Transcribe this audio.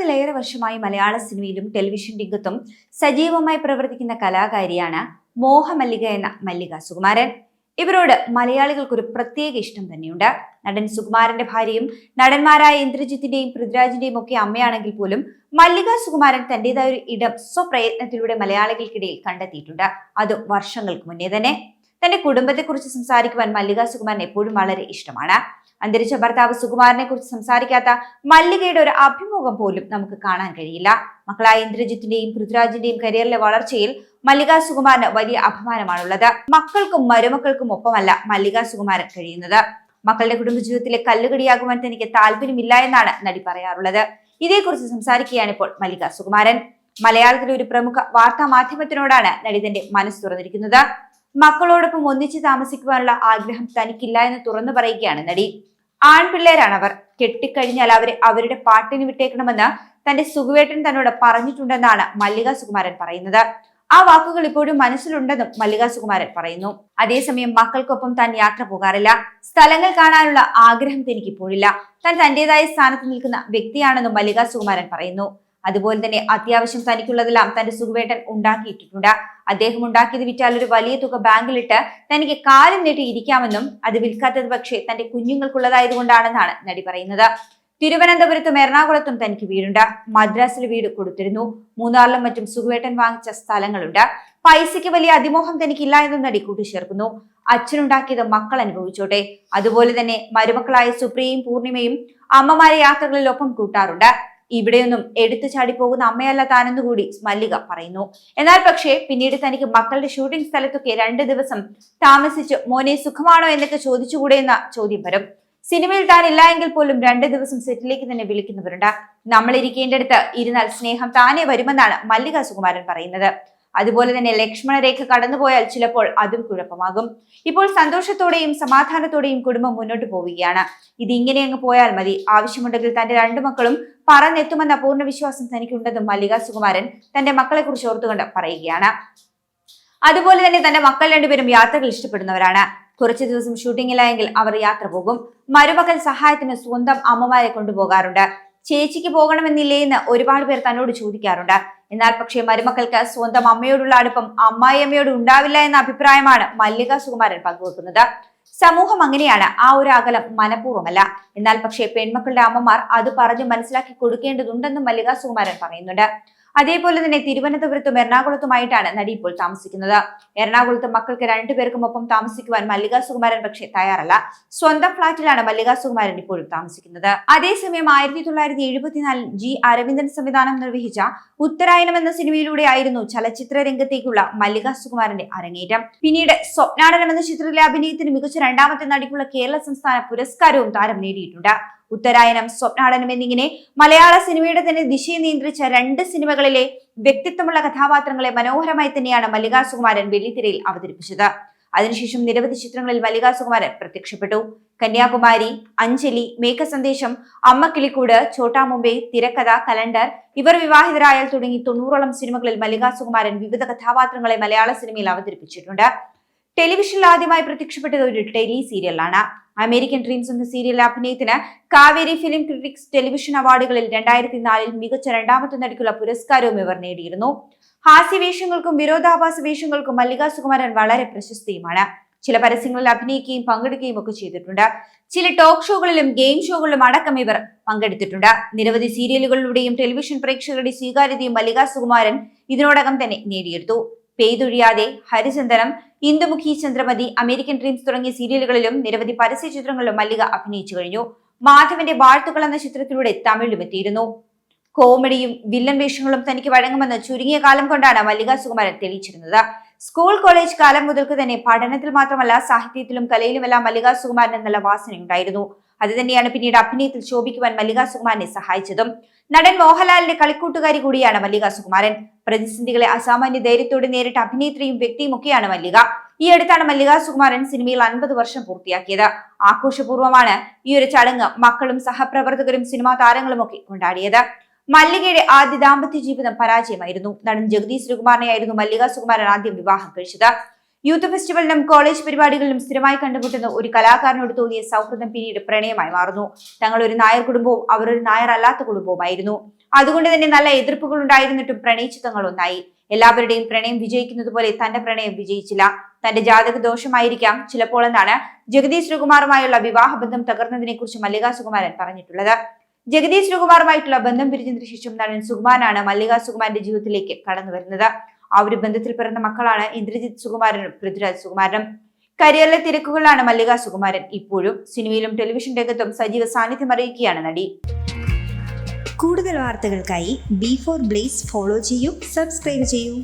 30-ലേറെ വർഷമായി മലയാള സിനിമയിലും ടെലിവിഷൻ രംഗത്തും സജീവമായി പ്രവർത്തിക്കുന്ന കലാകാരിയാണ് മോഹമല്ലിക എന്ന മല്ലിക സുകുമാരൻ. ഇവരോട് മലയാളികൾക്ക് ഒരു പ്രത്യേക ഇഷ്ടം തന്നെയുണ്ട്. നടൻ സുകുമാരന്റെ ഭാര്യയും നടന്മാരായ ഇന്ദ്രജിത്തിന്റെയും പൃഥ്വിരാജിന്റെയും ഒക്കെ അമ്മയാണെങ്കിൽ പോലും മല്ലിക സുകുമാരൻ തന്റേതായ ഒരു ഇടം സ്വപ്രയത്നത്തിലൂടെ മലയാളികൾക്കിടയിൽ കണ്ടെത്തിയിട്ടുണ്ട്. അത് വർഷങ്ങൾക്ക് മുന്നേ തന്നെ. തന്റെ കുടുംബത്തെക്കുറിച്ച് സംസാരിക്കുവാൻ മല്ലിക സുകുമാരൻ എപ്പോഴും വളരെ ഇഷ്ടമാണ്. അന്തരിച്ച ഭർത്താവ് സുകുമാരനെ കുറിച്ച് സംസാരിക്കാത്ത മല്ലികയുടെ ഒരു അഭിമുഖം പോലും നമുക്ക് കാണാൻ കഴിയില്ല. മക്കളായ ഇന്ദ്രജിത്തിന്റെയും പൃഥ്വിരാജിന്റെയും കരിയറിലെ വളർച്ചയിൽ മല്ലിക സുകുമാരന് വലിയ അഭിമാനമാണുള്ളത്. മക്കൾക്കും മരുമക്കൾക്കും ഒപ്പമല്ല മല്ലിക സുകുമാരൻ കഴിയുന്നത്. മക്കളുടെ കുടുംബജീവിതത്തിലെ കല്ലുകടിയാകുവാൻ തനിക്ക് താല്പര്യമില്ല എന്നാണ് നടി പറയാറുള്ളത്. ഇതേക്കുറിച്ച് സംസാരിക്കുകയാണ് ഇപ്പോൾ മല്ലിക സുകുമാരൻ. മലയാളത്തിലെ ഒരു പ്രമുഖ വാർത്താ മാധ്യമത്തിനോടാണ് നടി തന്റെ മനസ്സ് തുറന്നിരിക്കുന്നത്. മക്കളോടൊപ്പം ഒന്നിച്ച് താമസിക്കുവാനുള്ള ആഗ്രഹം തനിക്കില്ല എന്ന് തുറന്നു പറയുകയാണ് നടി. ആൺപിള്ളേരാണവർ, കെട്ടിക്കഴിഞ്ഞാൽ അവരെ അവരുടെ പാട്ടിന് വിട്ടേക്കണമെന്ന് തന്റെ സുകുവേട്ടൻ തന്നോട് പറഞ്ഞിട്ടുണ്ടെന്നാണ് മല്ലിക സുകുമാരൻ പറയുന്നത്. ആ വാക്കുകൾ ഇപ്പോഴും മനസ്സിലുണ്ടെന്നും മല്ലിക സുകുമാരൻ പറയുന്നു. അതേസമയം മക്കൾക്കൊപ്പം താൻ യാത്ര പോകാറില്ല. സ്ഥലങ്ങൾ കാണാനുള്ള ആഗ്രഹം തനിക്കിപ്പോഴില്ല. താൻ തന്റേതായ സ്ഥാനത്ത് നിൽക്കുന്ന വ്യക്തിയാണെന്നും മല്ലിക സുകുമാരൻ പറയുന്നു. അതുപോലെ തന്നെ അത്യാവശ്യം തനിക്കുള്ളതെല്ലാം തന്റെ സുകുവേട്ടൻ ഉണ്ടാക്കിയിട്ടുണ്ട്. അദ്ദേഹം ഉണ്ടാക്കിയത് വിറ്റാൽ ഒരു വലിയ തുക ബാങ്കിലിട്ട് തനിക്ക് കാലം നീട്ടി ഇരിക്കാമെന്നും അത് വിൽക്കാത്തത് പക്ഷേ തന്റെ കുഞ്ഞുങ്ങൾക്കുള്ളതായതുകൊണ്ടാണെന്നാണ് നടി പറയുന്നത്. തിരുവനന്തപുരത്തും എറണാകുളത്തും തനിക്ക് വീടുണ്ട്. മദ്രാസിൽ വീട് കൊടുത്തിരുന്നു. മൂന്നാറിലും മറ്റും സുകുവേട്ടൻ വാങ്ങിച്ച സ്ഥലങ്ങളുണ്ട്. പൈസയ്ക്ക് വലിയ അതിമോഹം തനിക്കില്ല എന്നും നടി കൂട്ടിച്ചേർക്കുന്നു. അച്ഛനുണ്ടാക്കിയത് മക്കൾ അനുഭവിച്ചോട്ടെ. അതുപോലെ തന്നെ മരുമക്കളായ സുപ്രിയയും പൂർണിമയും അമ്മമാരെ യാത്രകളിൽ ഒപ്പം കൂട്ടാറുണ്ട്. ഇവിടെയൊന്നും എടുത്തു ചാടി പോകുന്ന അമ്മയല്ല താനെന്നുകൂടി മല്ലിക പറയുന്നു. എന്നാൽ പക്ഷേ പിന്നീട് തനിക്ക് മക്കളുടെ ഷൂട്ടിംഗ് സ്ഥലത്തൊക്കെ 2 ദിവസം താമസിച്ച് മോനെ സുഖമാണോ എന്നൊക്കെ ചോദിച്ചുകൂടെ എന്ന ചോദ്യം വരും. സിനിമയിൽ താനില്ല എങ്കിൽ പോലും 2 ദിവസം സെറ്റിലേക്ക് തന്നെ വിളിക്കുന്നവരുണ്ട്. നമ്മൾ ഇരിക്കേണ്ടടുത്ത് ഇരുന്നാൽ സ്നേഹം താനേ വരുമെന്നാണ് മല്ലിക സുകുമാരൻ പറയുന്നത്. അതുപോലെ തന്നെ ലക്ഷ്മണരേഖ കടന്നുപോയാൽ ചിലപ്പോൾ അതും കുഴപ്പമാകും. ഇപ്പോൾ സന്തോഷത്തോടെയും സമാധാനത്തോടെയും കുടുംബം മുന്നോട്ട് പോവുകയാണ്. ഇതിങ്ങനെ അങ്ങ് പോയാൽ മതി. ആവശ്യമുണ്ടെങ്കിൽ തന്റെ 2 മക്കളും പറന്നെത്തുമെന്ന പൂർണ്ണ വിശ്വാസം തനിക്കുണ്ടെന്നും മല്ലിക സുകുമാരൻ തന്റെ മക്കളെ കുറിച്ച് ഓർത്തുകൊണ്ട് പറയുകയാണ്. അതുപോലെ തന്നെ തന്റെ മക്കൾ 2 പേരും യാത്രകൾ ഇഷ്ടപ്പെടുന്നവരാണ്. കുറച്ചു ദിവസം ഷൂട്ടിങ്ങിലായെങ്കിൽ അവർ യാത്ര പോകും. മരുമക്കൾ സഹായത്തിന് സ്വന്തം അമ്മമാരെ കൊണ്ടുപോകാറുണ്ട്. ചേച്ചിക്ക് പോകണമെന്നില്ലേ എന്ന് ഒരുപാട് പേർ തന്നോട് ചോദിക്കാറുണ്ട്. എന്നാൽ പക്ഷേ മരുമക്കൾക്ക് സ്വന്തം അമ്മയോടുള്ള അടുപ്പം അമ്മായിയമ്മയോട് ഉണ്ടാവില്ല എന്ന അഭിപ്രായമാണ് മല്ലിക സുകുമാരൻ പങ്കുവെക്കുന്നത്. സമൂഹം അങ്ങനെയാണ്. ആ ഒരു അകലം മനഃപൂർവ്വമല്ല. എന്നാൽ പക്ഷേ പെൺമക്കളുടെ അമ്മമാർ അത് പറഞ്ഞ് മനസ്സിലാക്കി കൊടുക്കേണ്ടതുണ്ടെന്നും മല്ലിക സുകുമാരൻ പറയുന്നുണ്ട്. അതേപോലെ തന്നെ തിരുവനന്തപുരത്തും എറണാകുളത്തുമായിട്ടാണ് നടി ഇപ്പോൾ താമസിക്കുന്നത്. എറണാകുളത്ത് മക്കൾക്ക് 2 പേർക്കും ഒപ്പം താമസിക്കുവാൻ മല്ലിക സുകുമാരൻ പക്ഷേ തയ്യാറല്ല. സ്വന്തം ഫ്ളാറ്റിലാണ് മല്ലിക സുകുമാരൻ ഇപ്പോഴും താമസിക്കുന്നത്. അതേസമയം 1974 ജി അരവിന്ദൻ സംവിധാനം നിർവഹിച്ച ഉത്തരായനം എന്ന സിനിമയിലൂടെ ആയിരുന്നു ചലച്ചിത്ര രംഗത്തേക്കുള്ള മല്ലിക സുകുമാരന്റെ അരങ്ങേറ്റം. പിന്നീട് സ്വപ്നാടനം എന്ന ചിത്രത്തിലെ അഭിനയത്തിന് മികച്ച 2ാമത്തെ നടിക്കുള്ള കേരള സംസ്ഥാന പുരസ്കാരവും താരം നേടിയിട്ടുണ്ട്. ഉത്തരായനം, സ്വപ്നാടനം എന്നിങ്ങനെ മലയാള സിനിമയുടെ തന്നെ ദിശയെ നിയന്ത്രിച്ച 2 സിനിമകളിലെ വ്യക്തിത്വമുള്ള കഥാപാത്രങ്ങളെ മനോഹരമായി തന്നെയാണ് മല്ലിക സുകുമാരൻ വെള്ളിത്തിരയിൽ അവതരിപ്പിച്ചത്. അതിനുശേഷം നിരവധി ചിത്രങ്ങളിൽ മല്ലിക സുകുമാരൻ പ്രത്യക്ഷപ്പെട്ടു. കന്യാകുമാരി, അഞ്ജലി, മേഘസന്ദേശം, അമ്മ കിളിക്കൂട്, ഛോട്ടാ മുംബൈ, തിരക്കഥ, കലണ്ടർ, ഇവർ വിവാഹിതരായാൽ തുടങ്ങി 90ഓളം സിനിമകളിൽ മല്ലിക സുകുമാരൻ വിവിധ കഥാപാത്രങ്ങളെ മലയാള സിനിമയിൽ അവതരിപ്പിച്ചിട്ടുണ്ട്. ടെലിവിഷനിൽ ആദ്യമായി പ്രത്യക്ഷപ്പെട്ടത് ഒരു ടെലി സീരിയലാണ്. അമേരിക്കൻ ഡ്രീംസ് എന്ന സീരിയലിലെ അഭിനയത്തിന് കാവേരി ഫിലിം ക്രിറ്റിക്സ് ടെലിവിഷൻ അവാർഡുകളിൽ 2004 മികച്ച 2ാമത്തെ നടിക്കുള്ള പുരസ്കാരവും ഇവർ നേടിയിരുന്നു. ഹാസ്യവേഷങ്ങൾക്കും വിരോധാഭാസ വേഷങ്ങൾക്കും മല്ലിക സുകുമാരൻ വളരെ പ്രശസ്തിയുമാണ്. ചില പരസ്യങ്ങളിൽ അഭിനയിക്കുകയും പങ്കെടുക്കുകയും ഒക്കെ ചെയ്തിട്ടുണ്ട്. ചില ടോക്ക് ഷോകളിലും ഗെയിം ഷോകളിലും അടക്കം ഇവർ പങ്കെടുത്തിട്ടുണ്ട്. നിരവധി സീരിയലുകളിലൂടെയും ടെലിവിഷൻ പ്രേക്ഷകരുടെ സ്വീകാര്യതയും മല്ലിക സുകുമാരൻ ഇതിനോടകം തന്നെ നേടിയെടുത്തു. പെയ്തൊഴിയാതെ, ഹരിചന്ദനം, ഇന്ദുമുഖി, ചന്ദ്രമതി, അമേരിക്കൻ ഡ്രീംസ് തുടങ്ങിയ സീരിയലുകളിലും നിരവധി പരസ്യ ചിത്രങ്ങളിലും മല്ലിക അഭിനയിച്ചു കഴിഞ്ഞു. മാധവന്റെ വാഴ്ത്തുകൾ എന്ന ചിത്രത്തിലൂടെ തമിഴിലും എത്തിയിരുന്നു. കോമഡിയും വില്ലൻ വേഷങ്ങളും തനിക്ക് വഴങ്ങുമെന്ന് ചുരുങ്ങിയ കാലം കൊണ്ടാണ് മല്ലിക സുകുമാരൻ തെളിയിച്ചിരുന്നത്. സ്കൂൾ കോളേജ് കാലം മുതൽക്ക് തന്നെ പഠനത്തിൽ മാത്രമല്ല സാഹിത്യത്തിലും കലയിലുമെല്ലാം മല്ലിക സുകുമാരന് നല്ല വാസനയുണ്ടായിരുന്നു. അത് തന്നെയാണ് പിന്നീട് അഭിനയത്തിൽ ശോഭിക്കുവാൻ മല്ലിക സുകുമാരനെ സഹായിച്ചതും. നടൻ മോഹൻലാലിന്റെ കളിക്കൂട്ടുകാരി കൂടിയാണ് മല്ലിക സുകുമാരൻ. പ്രതിസന്ധികളെ അസാമാന്യ ധൈര്യത്തോടെ നേരിട്ട അഭിനേത്രിയും വ്യക്തിയും ഒക്കെയാണ് മല്ലിക. ഈ അടുത്താണ് മല്ലിക സുകുമാരൻ സിനിമയിൽ 50 വർഷം പൂർത്തിയാക്കിയത്. ആഘോഷപൂർവ്വമാണ് ഈ ഒരു ചടങ്ങ് മക്കളും സഹപ്രവർത്തകരും സിനിമാ താരങ്ങളും ഒക്കെ കൊണ്ടാടിയത്. മല്ലികയുടെ ആദ്യ ദാമ്പത്യ ജീവിതം പരാജയമായിരുന്നു. നടൻ ജഗദീഷ് ശ്രീകുമാറിനെയായിരുന്നു മല്ലിക സുകുമാരൻ ആദ്യം വിവാഹം കഴിച്ചത്. യൂത്ത് ഫെസ്റ്റിവലിനും കോളേജ് പരിപാടികളിലും സ്ഥിരമായി കണ്ടുമുട്ടുന്ന ഒരു കലാകാരനോട് തോന്നിയ സൗഹൃദം പിന്നീട് പ്രണയമായി മാറുന്നു. തങ്ങൾ ഒരു നായർ കുടുംബവും അവർ ഒരു നായർ അല്ലാത്ത കുടുംബവുമായിരുന്നു. അതുകൊണ്ട് തന്നെ നല്ല എതിർപ്പുകൾ ഉണ്ടായിരുന്നിട്ടും പ്രണയിച്ചു തങ്ങൾ ഒന്നായി. എല്ലാവരുടെയും പ്രണയം വിജയിക്കുന്നത് പോലെ തന്റെ പ്രണയം വിജയിച്ചില്ല. തന്റെ ജാതക ദോഷമായിരിക്കാം ചിലപ്പോൾ എന്നാണ് ജഗദീഷ് ശ്രീകുമാറുമായുള്ള വിവാഹബന്ധം തകർന്നതിനെ കുറിച്ച് മല്ലിക സുകുമാരൻ പറഞ്ഞിട്ടുള്ളത്. ജഗദീഷ് ശ്രീകുമാറുമായിട്ടുള്ള ബന്ധം പിരിഞ്ഞതിനു ശേഷം നടൻ സുകുമാരനാണ് മല്ലിക സുകുമാരന്റെ ജീവിതത്തിലേക്ക് കടന്നു വരുന്നത്. ആ ഒരു ബന്ധത്തിൽ പിറന്ന മക്കളാണ് ഇന്ദ്രജിത്ത് സുകുമാരനും പൃഥ്വിരാജ് സുകുമാരനും. കരിയറിലെ തിരക്കുകളിലാണ് മല്ലിക സുകുമാരൻ. ഇപ്പോഴും സിനിമയിലും ടെലിവിഷൻ രംഗത്തും സജീവ സാന്നിധ്യം അറിയിക്കുകയാണ് നടി. കൂടുതൽ വാർത്തകൾക്കായി B4 Blaze ഫോളോ ചെയ്യൂ, സബ്സ്ക്രൈബ് ചെയ്യൂ.